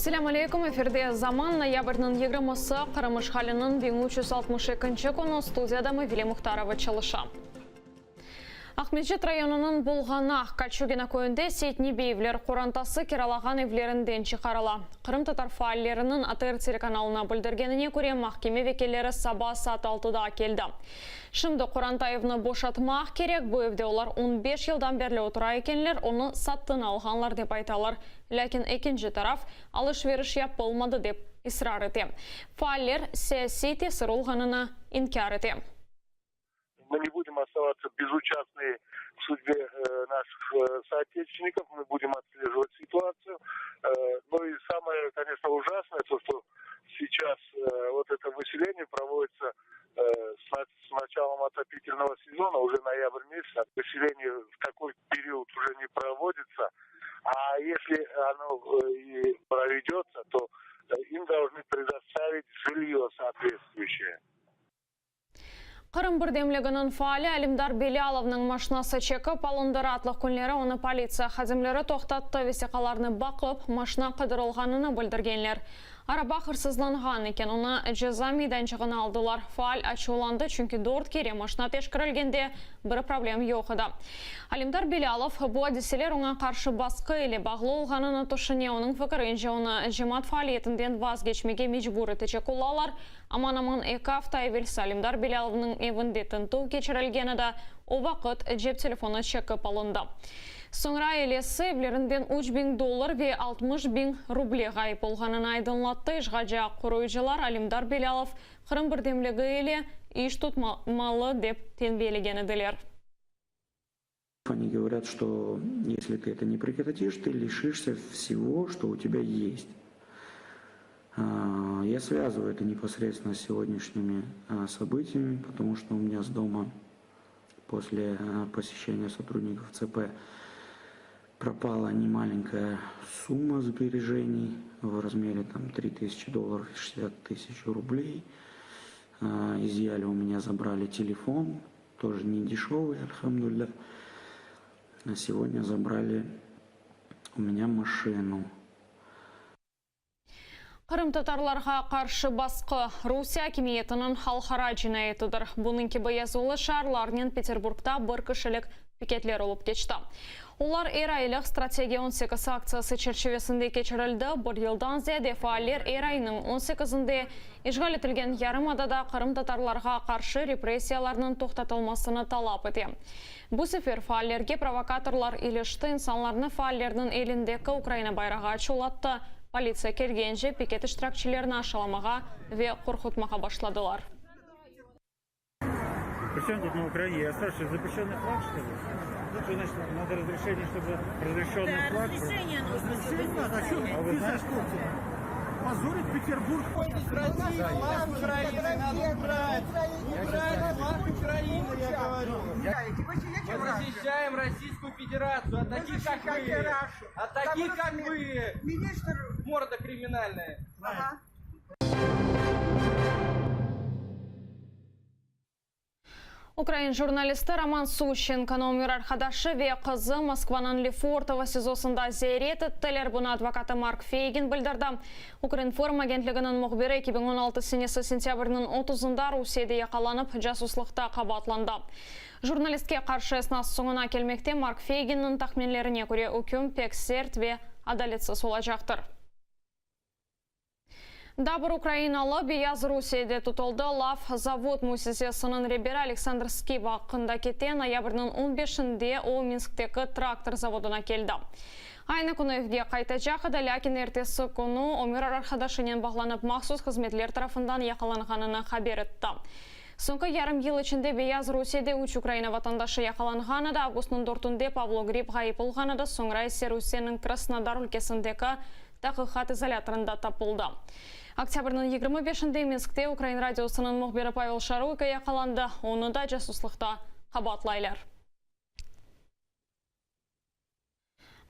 Ассаламу алейкум, эфирде заман ноябрьнын 20-сы Кырымыш халынын 1362 күні студияда Виле Мухтарова чалыша. Ахметжет районының Болғанақ Кальчугина көйінде сетні бейвлер қорантасы кералаған евлерінден чықарыла. Қырым татар фааллерінің АТР телеканалына білдіргеніне көре махкеме векелері саба саат 6-да келді. Шымды Қорантаевны бошатмақ керек, бұл евде олар 15 жылдан берлі отыра екенлер, оны саттын алғанлар деп айталар. Ләкин екінші тараф алыш-веріш яп болмады деп исрар ете. Фааллер саяси тесір олғанына инкар ете. Мы не будем оставаться безучастны в судьбе наших соотечественников, мы будем отслеживать ситуацию. Ну и самое, конечно, ужасное, то, что сейчас вот это выселение проводится с началом отопительного сезона, уже ноябрь месяц. Выселение в такой период уже не проводится. А если оно и проведется, то им должны предоставить жилье соответствующее. Қырым бірдемлігінің фаали Алимдар Беляловның машинасы чекіп, алындыр атлық күнлері оны полиция хазімлері тоқтатты, весеқаларны бақып, машина қыдырылғаныны білдіргенлер. Араба қырсызланған екен, оны жаза мейданчығын алдылар. Фаал ачуланды, чүнкі дорт кере машина тешкірілгенде бір проблем жоқ еді. Алимдар Белялов бұл әдіселер оңа қаршы басқы еле бағлы олғаныны тұшыне оның фікірінже оны жемат фаалиетінден вазгечмеге мечбур етечек олалар. Аман-аман 2 апта евелсі Алимдар Беляловның евінде тінту кечірілгені да о вақыт жеп телефоны чекіп алынды. Соңра елесі евлерінден $3000 ве $60.000 рубле ғайып болғанын айдынлатты. Жғажа құройжылар Алимдар Белялов Қырым бірдемлігі еле еш тұтмалы деп тенбелеген еділер. Они говорят, что если ты это не прекратишь, ты лишишься всего, что у тебя есть. Я связываю это непосредственно с сегодняшними событиями, потому что у меня с дома после посещения сотрудников ЦП пропала немаленькая сумма сбережений в размере $3000 и 60 000 рублей. Изъяли у меня, забрали телефон, тоже не дешевый, альхамдулилля. А сегодня забрали у меня машину. Қырым татарларға қаршы басқы Русия кемиетінің халқара жинайетідір. Бұның кебі язулы шарларнен Петербургта бір кішілік пикетлер олып кечті. Олар Эрайлық стратегия 18 акциясы черчевесінде кечірілді. Бір елдан зәде фаалер Эрайның 18-інде ешғал етілген ярымадада Қырым татарларға қаршы репрессияларының тоқтатылмасыны талап ете. Бұл сефер фаалерге провокаторлар илешті, инсанларны фаалердің еліндегі Украина байраға ачулатты. Полиция келгенже пикет іштіракчілерін ашаламаға ве қорқытмаға башладылар. Причем тут на Украине? Я спрашиваю, запрещенный флаг, что ли? Значит, надо разрешение, чтобы разрешенный флаг... Разрешение нужно. А вы знаете, что? Позорить Петербург. Флаг Украины надо убрать. Убрать флаг Украины, я говорю. Мы защищаем Российскую Федерацию от таких, как вы. От таких, как вы. Морда криминальная. Украин журналисті Роман Сущенконы өмір арқадашы ве қызы Москваның Лефортово сезосында зейреті тілер бұны адвокаты Марк Фейгин білдірді. Укринформ агентлігінің мұхбері 2016 сентябрінің 30-ында Русияда яқаланып, жасуслықта қабатланды. Журналистке қаршы снас соңына келмекте Марк Фейгиннің тахминлеріне көре үкім пек серт ве адалетсіз олажақтыр. Дабыр Украиналы бияз Русияде тұтылды лав завод мусизесінің ребері Александр Скиба қында кете ноябрның 15-інде о Минсктегі трактор заводына келді. Айны күні евге қайта жақыда, ләкин ертесі күні өмір арқадашынен бағланып мақсус қызметлер тарафындан яқаланғанына хабер етті. Соңғы ярым ел ішінде бияз Русияде 3 Украина ватандашы яқаланғаны да, августның 4-інде Павло Гриб ғайып болғаны да, соңра есе Русияның Краснодар өлкесіндегі тақиқат изоляторында тапылды. Октябрның 25-інде Минскте Украин радиосының мұхбері Павел Шаруйко яқаланды. Оны да жасуслықта қабатлайлар.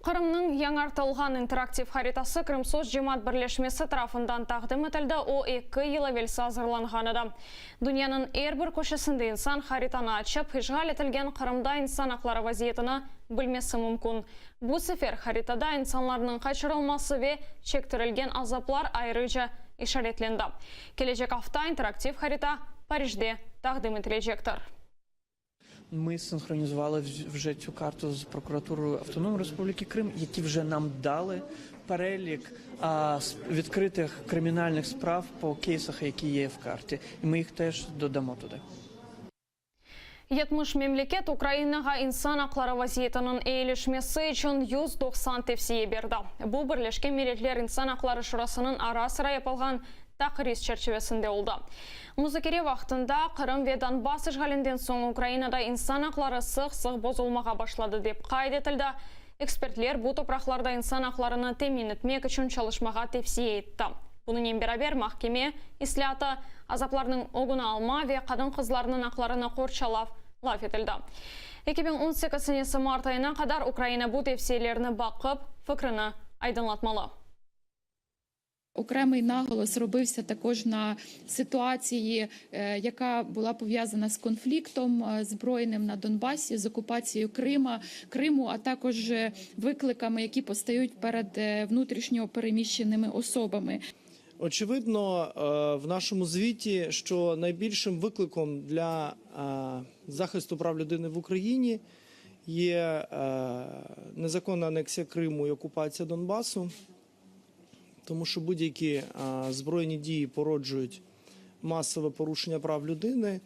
Қырымның яңартылған интерактив харитасы Крымсоз жемат бірлешмесі тарафындан тақдым етілді, о 2 ел авелсі азырланғаныда. Дүнияның әрбір көшесінде инсан хаританы açып, ишғал етілген Қырымда инсан ақлары вазиетіні білмесі мүмкін. Бұл сефер харитада инсанларының қачырылмасы ве шектірілген азаплар айрыжа ишаретленді. Кележек авто интерактив харита Парижде тақдым етілежектір. Ми синхронізували вже цю карту з прокуратурою Автономної Республіки Крим, які вже нам дали перелік відкритих кримінальних справ по кейсах, які є в карті. І ми їх теж додамо туди. Етміш мемлекет Украинаға инсан ақлары вазиетінің ейлішмесі үшін 190 тепсие берді. Бұл бірлешкен меретлер инсан ақлары шурасының ара-сыра yapılған тақырис чәрчевесінде олды. Музыкере вақтында Қырым ве Донбасс ишғалінден соң Украинада инсан ақлары сық-сық бозылмаға башлады деп қайд етілді. Экспертлер бұл топрақларда инсан ақларыны темин етмек үшін çalışmaға тепсие етті. Бұның бәрабер махкеме ислаты азапларының оғына алма ве қадын қызларының ақларыны қорчалав лaf етілді. 2018 март айына қадар Украина бұл тепсиелеріні бақып, фікріні айдынлатмалы. Окремий наголос робився також на ситуації, яка була пов'язана з конфліктом збройним на Донбасі, з окупацією Криму, а також викликами, які постають перед внутрішньо переміщеними особами. Очевидно, в нашому звіті, що найбільшим викликом для захисту прав людини в Україні є незаконна анексія Криму і окупація Донбасу. Тому що будь-які збройні дії породжують масове порушення прав людини.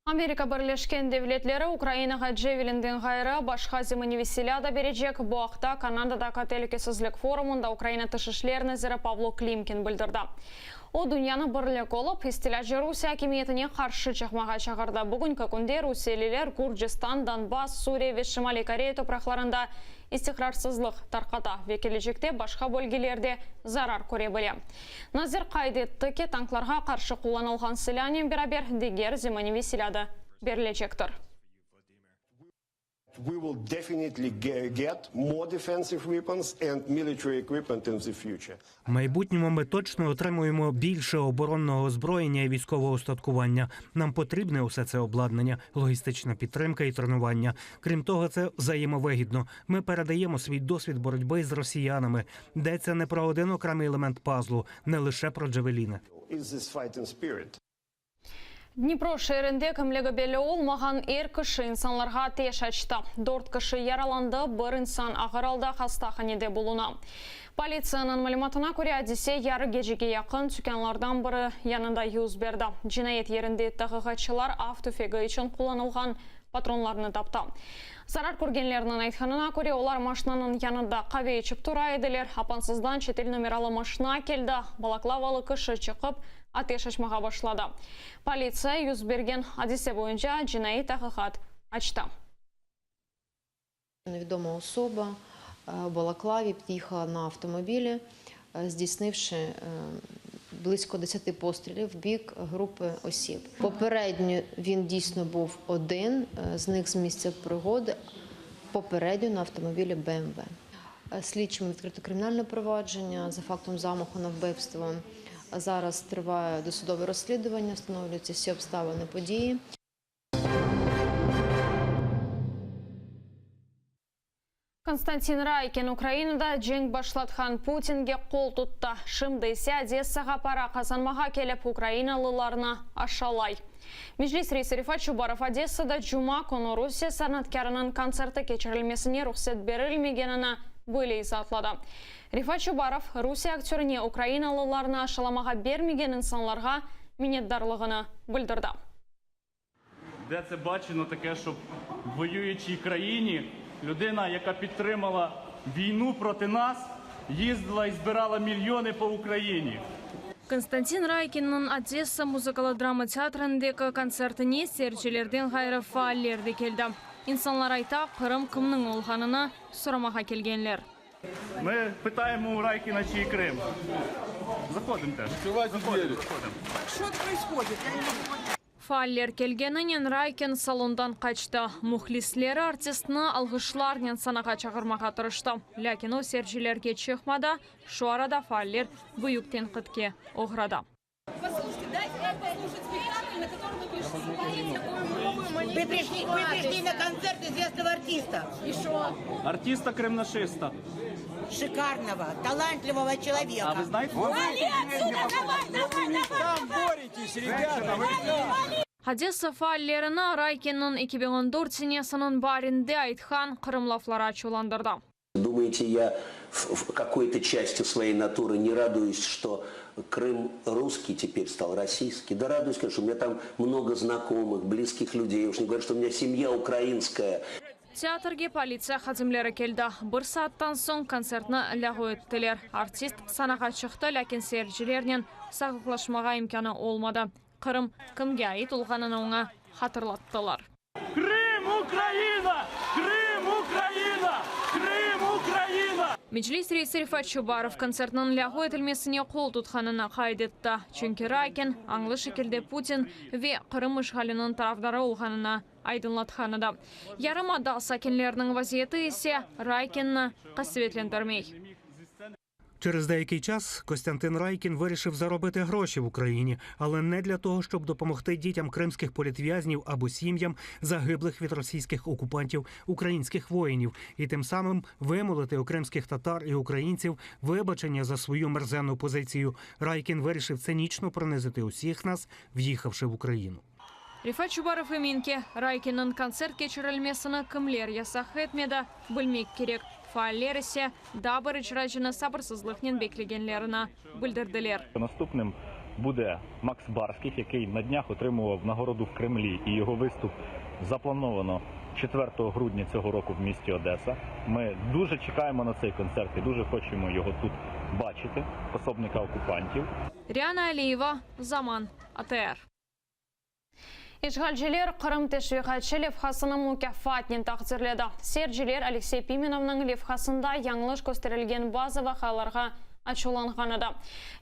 Америка Бірлешкен Девлетлері Украинаға Джевелинден ғайры башқа земаневеселяда бережек бұақта Канадада кателікесізлік форумында Украина тышышлер назирі Павло Климкин білдірді. О дүнияны бірлік олып, истиляжы Русия кеметіне қаршы чақмаға чағырды. Бүгінгі күнде Русиялілер Гурджистан, Донбасс, Сурия ве Шимали Корея топрақларында истиқрарсызлық тарқата. Ве келешекте башқа бөлгелерде зарар көре біле. Назир қайды етті ке танкларға қаршы қоланылған сілянен берабер дегер земаневи силяды берілечектір. We will definitely get more defensive weapons and military equipment in the future. В майбутньому ми точно отримуємо більше оборонного озброєння і військового устаткування. Нам потрібне усе це обладнання, логістична підтримка і тренування. Крім того, це взаємовигідно. Ми передаємо свій досвід боротьби з росіянами. Йдеться не про один окремий елемент пазлу, не лише про джавеліни. Is this fighting spirit? Днепро шерінде кімлігі белі олмаған ер кіші инсанларға теш açты. 4 кіші яраланды, бір инсан ағыралда хастаханеде болуна. Полицияның мәліметіне көре әдесе яры гежеге яқын түкенлардан бірі янында юз берді. Жинайет ерінде тағығатшылар автофегі үшін қоланылған патронларыны тапты. Зарар көргенлерінің айтқанына көре олар машинаның янында қаве ечіп тұра еділер. Апансыздан шетел номералы машина келді. Балаклавалы кіші чықып, атеш ашмаға башлады. Полиция юз берген адесе бойынша жинайы тағығат açты. Невідома особа в Балаклаві під'їхала на автомобілі, здійснивши близько 10 пострілів в бік групи осіб. Попередньо він дійсно був один, з них з місця пригоди, попередньо на автомобілі БМВ. Слідчими відкрито кримінальне провадження за фактом замаху на вбивство. Зараз триває досудове розслідування, встановлюються всі обставини події. Константин Райкин Украинада жең башлатқан Путинге қол тұтты. Шымды есе Одессаға пара қазанмаға келіп Украиналыларына ашалай. Межлис рейсі Рифат Чубаров Одессада Жума күні Русия санаткарының концерті кечірілмесіне рұқсат берілмегеніне бөлей затлады. Рифат Чубаров Русия актеріне Украиналыларына ашаламаға бермеген инсанларға минетдарлығыны білдірді. Де це бачено таке, щоб в воюючій країні людина, яка підтримала війну проти нас, їздила і збирала мільйони по Україні. Константин Райкинның Одесса музыкалы драма театрындегі концертіне серчелерден ғайры фааллерді келді. Инсанлар айта, Қырым кімнің олғанына сұрамаға келгенлер. Ми питаємо у Райкіна, чий Крим. Заходимо теж. Заходимо. Що відбувається? Фаллер келгенінен Райкен салондан қачты. Мұхлислері артистіні алғышларнен санаға чағырмаға тұрышты. Ләкин о сержелерге чықмада, шу арада Фаллер бұйықтен қытке оғырады. Вы пришли на концерт известного артиста. И что? Артиста-кримнашиста. Шикарного, талантливого человека. А вы знаете? Там боретесь, ребята. Одесса Фаллеріні Райкеннің 2014 сенесінің барінде айтқан қырымлафлара чуландырды. Думаете, я в какой-то части своей натуры не радуюсь, что Крым русский теперь стал российский? Да радуюсь, конечно, у меня там много знакомых, близких людей. Я уж не говорю, что у меня семья украинская. Театрге полиция хазымлері келді. Бір сааттан соң концертні ләғу өттілер. Артист санаға шықты, ләкин сержілерінен сағықлашмаға имканы олмады. Қырым кімге айт олғанын оңа хатырлаттылар. Крым, Украина! Крым, Украина! Крым, Украина! Меджлис рейсі Рифат Чубаров концертның ләғу етілмесіне қол тұтқанына қайдетті. Чүнкі Райкен аңлы шекелде Путин ве Қырым ұшғалының тарафдары олғанына айдынлатқаныда. Ярымада сакенлерінің вазиеті есе Райкенні қасветлендірмей. Через деякий час Костянтин Райкін вирішив заробити гроші в Україні, але не для того, щоб допомогти дітям кримських політв'язнів або сім'ям загиблих від російських окупантів українських воїнів і тим самим вимолити у кримських татар і українців вибачення за свою мерзенну позицію. Райкін вирішив цинічно принизити усіх нас, в'їхавши в Україну. Рифат Чубаров и Минке Райкиннің концерт кечірілмесіні кімлер ясақ етмеді, білмек керек. Фаллер есе дабыр ічрачыны сабырсызлықнен беклегенлеріні білдірділер. Наступним буде Макс Барських, який на днях отримував нагороду в Кремлі, і його виступ заплановано 4 грудня цього року в місті Одеса. Ми дуже чекаємо на цей концерт і дуже хочемо його тут бачити, пособника окупантів. Ріана Алиева, Заман, АТР. Ишгалжилер Қырым тешвиқатшы левхасының мүкәфатнен тақдирледі. Сержилер Алексей Пименовның левхасында яңлыш көстерілген база вақаларға ачуланғаныда.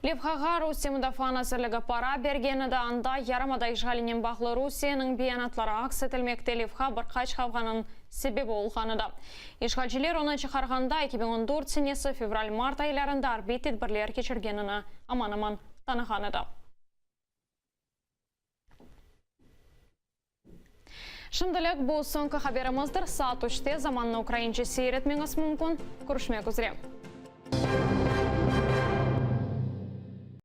Левхаға Русия мұдафан әзірлігі пара бергені да анда ярымада ишгалінен бақлы Русияның биянатлары ақсетілмекте левха бір қач қавғанын себебі олғаныда. Ишгалжилер оны чықарғанда 2014 сенесі февраль-март айларында арбит етбірлер кешіргеніні аман-аман танығаныда. Шымдылық бұл соңғы хабарымызdır. Saat 3'te zamanla Ukrayince seyretmeniz mümkün. Görüşmek üzere.